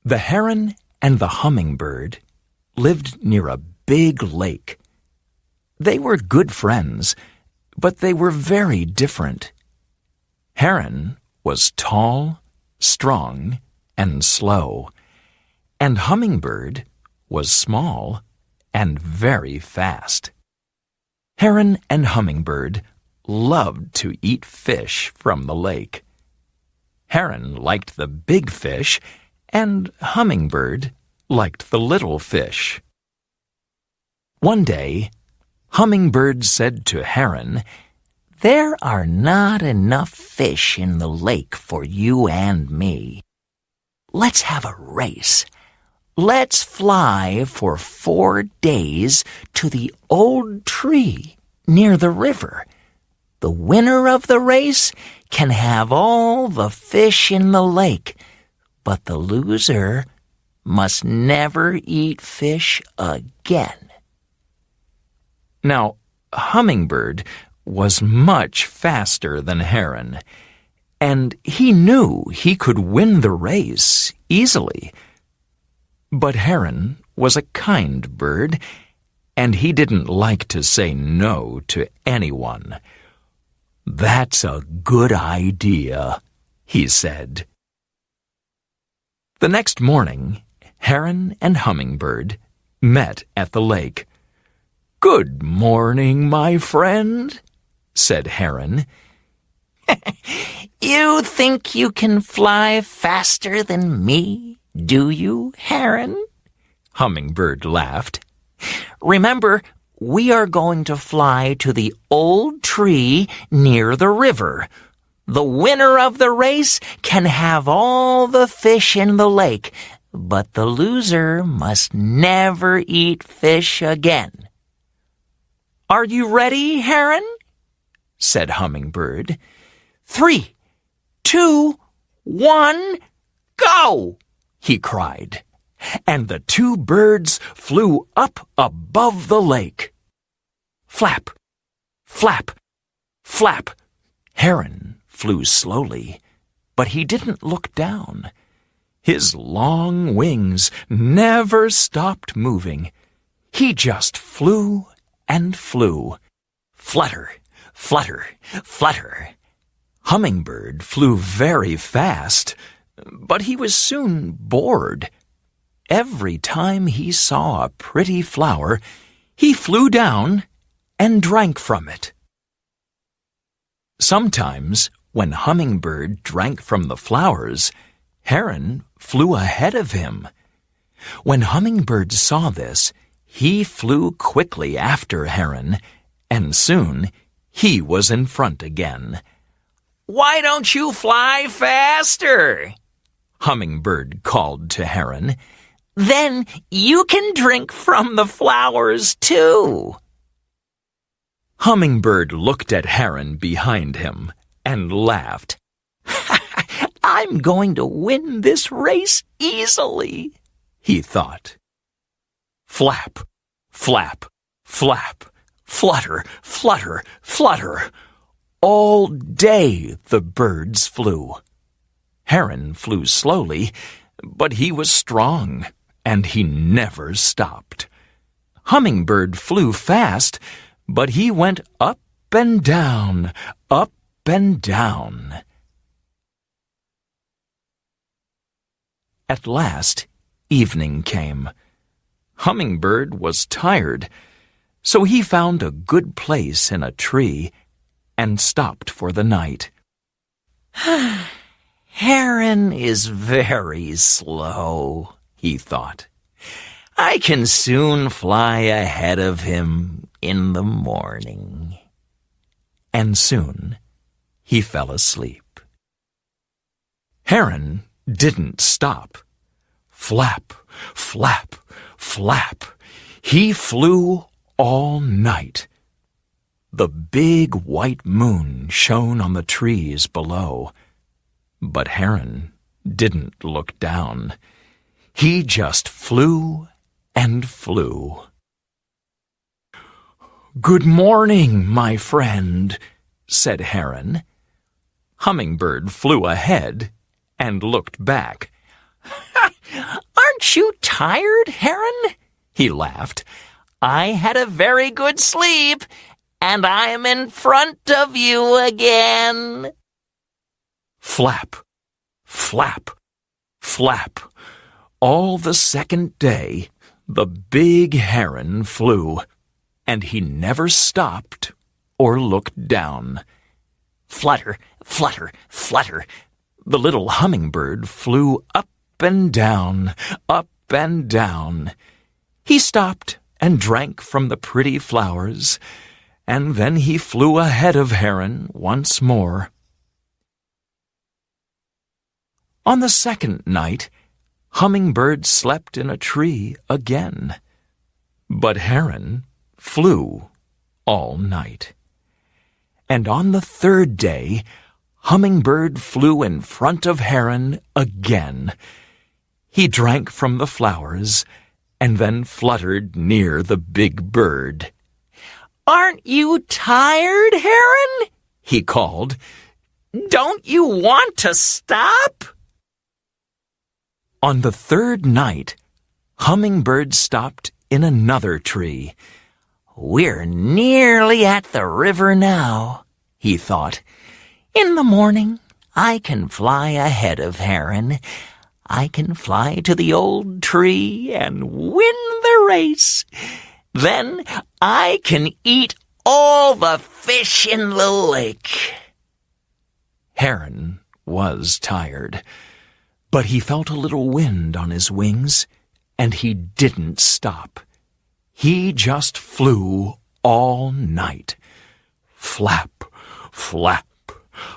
The heron and the hummingbird lived near a big lake. They were good friends, but they were very different. Heron was tall, strong, and slow, and Hummingbird was small and very fast. Heron and Hummingbird loved to eat fish from the lake. Heron liked the big fish, and Hummingbird liked the little fish. One day, Hummingbird said to Heron, "There are not enough fish in the lake for you and me. Let's have a race. Let's fly for 4 days to the old tree near the river. The winner of the race can have all the fish in the lake, but the loser must never eat fish again." Now, Hummingbird was much faster than Heron, and he knew he could win the race easily. But Heron was a kind bird, and he didn't like to say no to anyone. "That's a good idea," he said. The next morning, Heron and Hummingbird met at the lake. "Good morning, my friend," said Heron. "You think you can fly faster than me, do you, Heron?" Hummingbird laughed. "Remember, we are going to fly to the old tree near the river. The winner of the race can have all the fish in the lake, but the loser must never eat fish again." "Are you ready, Heron?" said Hummingbird. 3, 2, 1, go! He cried, and the two birds flew up above the lake. Flap, flap, flap. Heron flew slowly, but he didn't look down. His long wings never stopped moving. He just flew and flew. Flutter, flutter, flutter. Hummingbird flew very fast, but he was soon bored. Every time he saw a pretty flower, he flew down and drank from it. Sometimes, when Hummingbird drank from the flowers, Heron flew ahead of him. When Hummingbird saw this, he flew quickly after Heron, and soon he was in front again. "Why don't you fly faster?" Hummingbird called to Heron. "Then you can drink from the flowers too." Hummingbird looked at Heron behind him and laughed. "I'm going to win this race easily," he thought. Flap, flap, flap, flutter, flutter, flutter. All day the birds flew. Heron flew slowly, but he was strong, and he never stopped. Hummingbird flew fast, but he went up and down, up and down. At last, evening came. Hummingbird was tired, so he found a good place in a tree and stopped for the night. "Heron is very slow," he thought. "I can soon fly ahead of him in the morning." And soon he fell asleep. Heron didn't stop. Flap, flap, flap. He flew all night. The big white moon shone on the trees below, but Heron didn't look down. He just flew and flew. "Good morning, my friend," said Heron. Hummingbird flew ahead and looked back. tired, Heron?" he laughed. "I had a very good sleep, and I'm in front of you again." Flap, flap, flap. All the second day, the big heron flew, and he never stopped or looked down. Flutter, flutter, flutter. The little hummingbird flew up and down, up and down. He stopped and drank from the pretty flowers, and then he flew ahead of Heron once more. On the second night, Hummingbird slept in a tree again, but Heron flew all night. And on the third day, Hummingbird flew in front of Heron again. He drank from the flowers and then fluttered near the big bird. "Aren't you tired, Heron?" he called. "Don't you want to stop?" On the third night, Hummingbird stopped in another tree. "We're nearly at the river now," he thought. "In the morning, I can fly ahead of Heron. I can fly to the old tree and win the race. Then I can eat all the fish in the lake." Heron was tired, but he felt a little wind on his wings, and he didn't stop. He just flew all night. Flap, flap,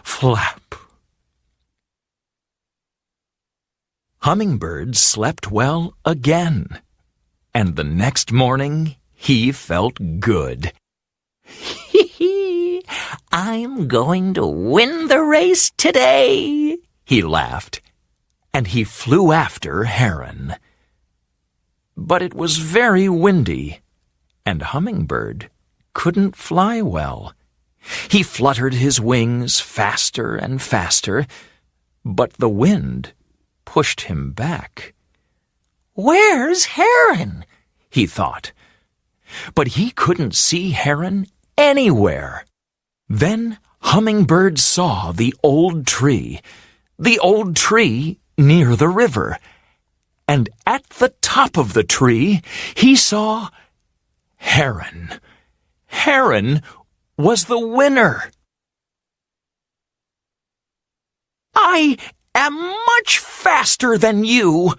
flap. Hummingbird slept well again, and the next morning he felt good. "Hee-hee, I'm going to win the race today," he laughed, and he flew after Heron. But it was very windy, and Hummingbird couldn't fly well. He fluttered his wings faster and faster, but the wind pushed him back. "Where's Heron?" he thought. But he couldn't see Heron anywhere. Then Hummingbird saw the old tree near the river, and at the top of the tree he saw Heron. Heron was the winner. "I am much faster than you,"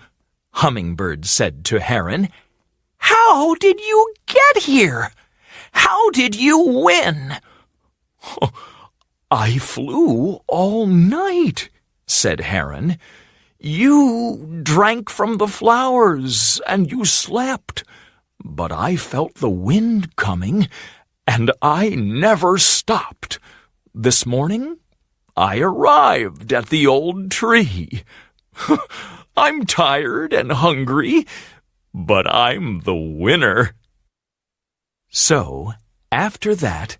Hummingbird said to Heron. "How did you get here? How did you win?" "I flew all night," said Heron. "You drank from the flowers and you slept, but I felt the wind coming, and I never stopped. This morning, I arrived at the old tree. I'm tired and hungry, but I'm the winner." So, after that,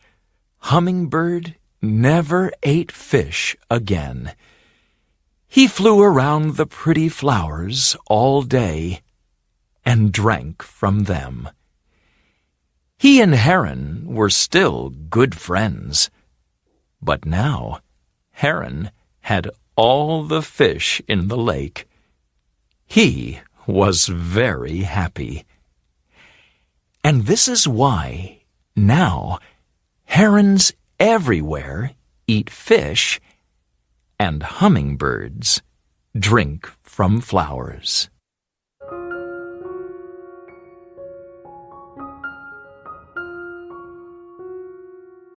Hummingbird never ate fish again. He flew around the pretty flowers all day and drank from them. He and Heron were still good friends, but now Heron had all the fish in the lake. He was very happy. And this is why now herons everywhere eat fish, and hummingbirds drink from flowers.